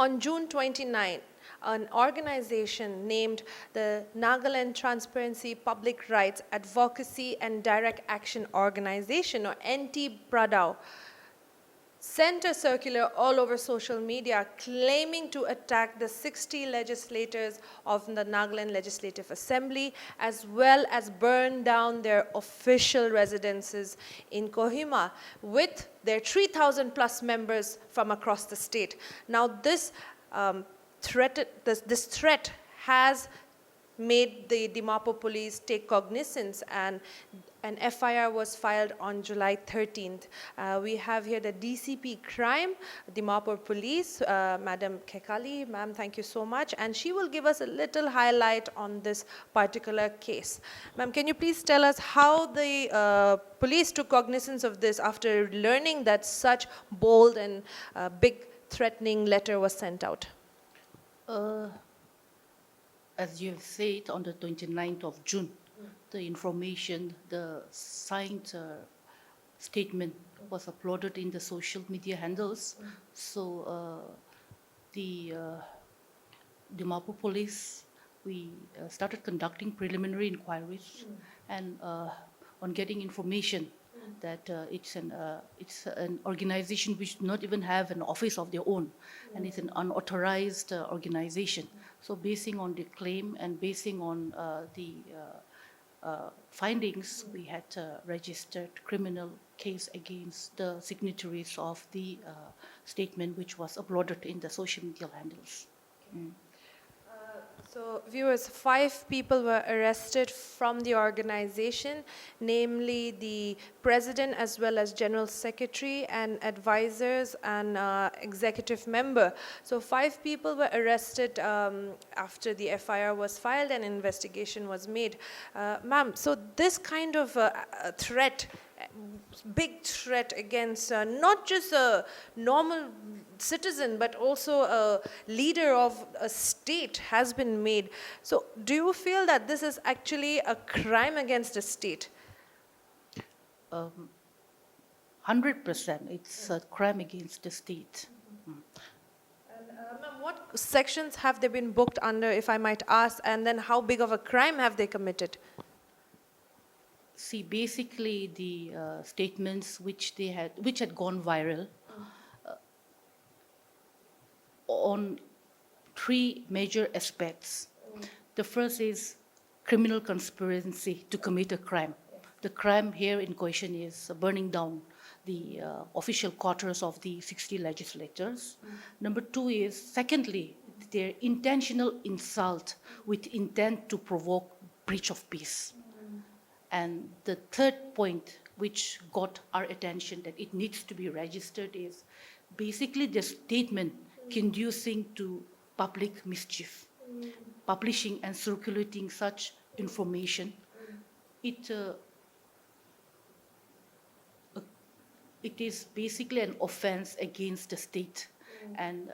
On June 29, an organization named the Nagaland Transparency, Public Rights, Advocacy and Direct Action Organization, or Ntpradao, sent a circular all over social media claiming to attack the 60 legislators of the Nagaland Legislative Assembly, as well as burn down their official residences in Kohima with their 3,000 plus members from across the state. Now this threat has made the Dimapur police take cognizance, and an FIR was filed on July 13th. We have here the DCP Crime, Dimapur Police, Madam Kekali. Ma'am, thank you so much. And she will give us a little highlight on this particular case. Ma'am, can you please tell us how the police took cognizance of this after learning that such bold and big threatening letter was sent out? As you have said, on the 29th of June, the information, the signed statement was uploaded in the social media handles. So the Dimapur police, we started conducting preliminary inquiries, and on getting information that it's an organization which do not even have an office of their own, and it's an unauthorized organization. So basing on the claim and basing on the findings, we had registered criminal case against the signatories of the statement which was uploaded in the social media handles. So viewers, 5 people were arrested from the organization, namely the president as well as general secretary and advisors and executive member. So 5 people were arrested after the FIR was filed and investigation was made. Ma'am, so this kind of threat, big threat against not just a normal citizen but also a leader of a state has been made. So do you feel that this is actually a crime against the state? 100%, it's a crime against the state. And ma'am, what sections have they been booked under, if I might ask, and then how big of a crime have they committed? See, basically the statements which had gone viral on 3 major aspects. The first is criminal conspiracy to commit a crime. The crime here in question is burning down the official quarters of the 60 legislators. Number 2 is, secondly, their intentional insult with intent to provoke breach of peace. And the third point which got our attention that it needs to be registered is basically the statement conducing to public mischief, publishing and circulating such information. It is basically an offense against the state, and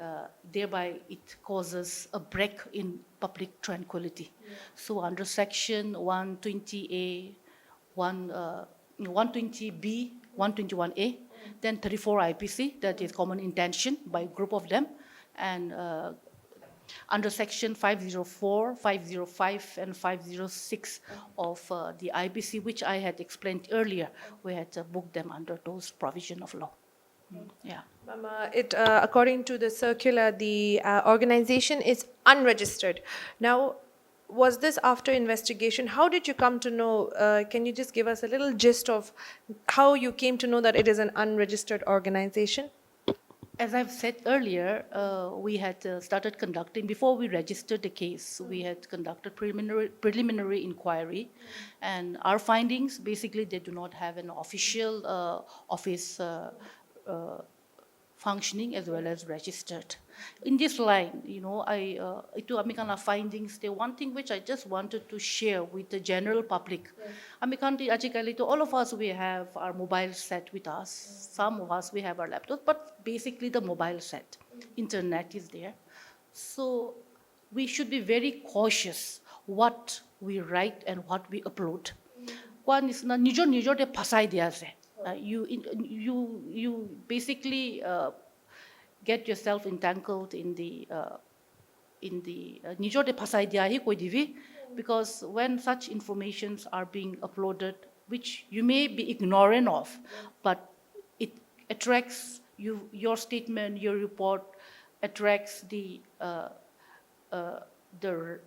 thereby it causes a break in public tranquility. So under section 120A, 120B, 121A, then 34 IPC, that is common intention by a group of them, and under section 504, 505, and 506 of the IPC, which I had explained earlier, we had booked them under those provision of law. Yeah. According to the circular, the organization is unregistered. Now, was this after investigation? How did you come to know? Can you just give us a little gist of how you came to know that it is an unregistered organization? As I've said earlier, we had started conducting, before we registered the case, we had conducted preliminary inquiry, and our findings, basically they do not have an official office functioning as well as registered. In this line, you know, itu amikan findings, the one thing which I just wanted to share with the general public. Amikan all of us, we have our mobile set with us. Some of us, we have our laptops, but basically the mobile set. Internet is there. So we should be very cautious what we write and what we upload. One is na nijo de pasai dia se. You basically get yourself entangled in the nijo de phasai dia hi koi divi, because when such informations are being uploaded, which you may be ignorant of, but it attracts you, your statement, your report attracts the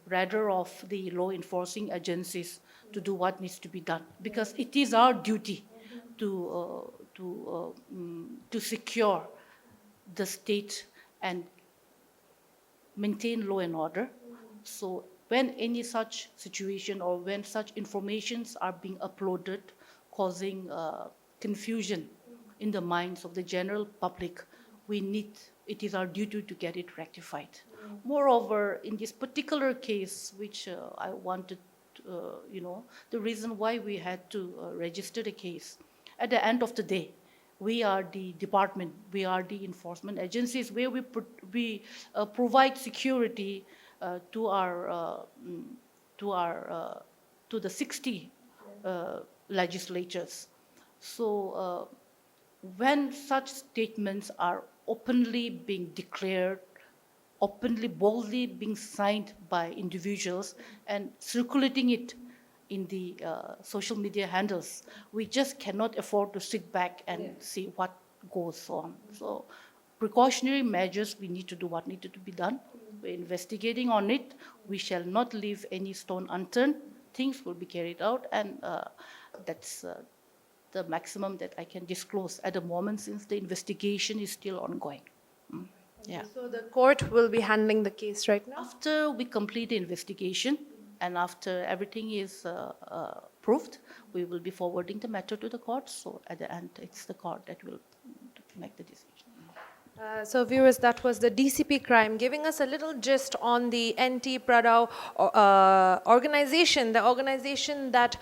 radar of the law enforcing agencies to do what needs to be done, because it is our duty to secure the state and maintain law and order. So when any such situation or when such informations are being uploaded, causing confusion in the minds of the general public, it is our duty to get it rectified. Moreover, in this particular case, which I wanted, the reason why we had to register the case, at the end of the day, we are the department, we are the enforcement agencies where we provide security to the 60 legislatures. So when such statements are openly being declared, openly, boldly being signed by individuals and circulating it in the social media handles, we just cannot afford to sit back and see what goes on. So precautionary measures, we need to do what needed to be done. We're investigating on it. We shall not leave any stone unturned. Things will be carried out, and that's the maximum that I can disclose at the moment, since the investigation is still ongoing. Yeah. So the court will be handling the case right now? After we complete the investigation and after everything is proved, we will be forwarding the matter to the court. So at the end, it's the court that will make the decision. So viewers, that was the DCP crime, giving us a little gist on the Ntpradao organization, the organization that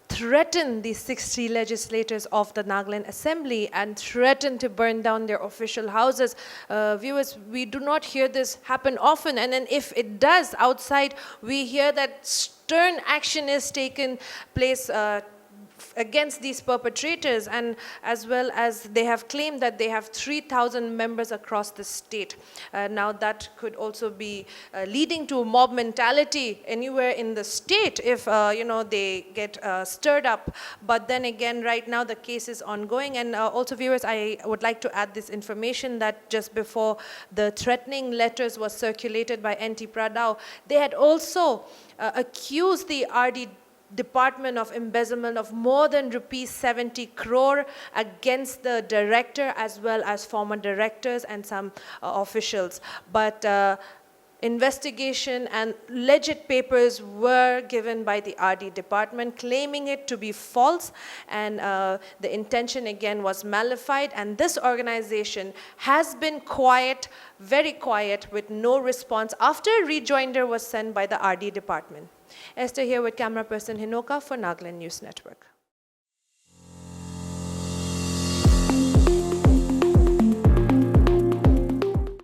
threatened the 60 legislators of the Nagaland Assembly and threatened to burn down their official houses. Viewers, we do not hear this happen often, and then if it does outside, we hear that stern action is taken place against these perpetrators, and as well as they have claimed that they have 3,000 members across the state. Now that could also be leading to mob mentality anywhere in the state if they get stirred up. But then again, right now the case is ongoing, and also viewers, I would like to add this information that just before the threatening letters was circulated by Ntpradao, they had also accused the RD Department of embezzlement of more than rupees 70 crore against the director as well as former directors and some officials. But investigation and legit papers were given by the RD department claiming it to be false, and the intention again was malified, and this organization has been quiet, very quiet, with no response after a rejoinder was sent by the RD department. Esther here with camera person Hinoka for Nagaland News Network.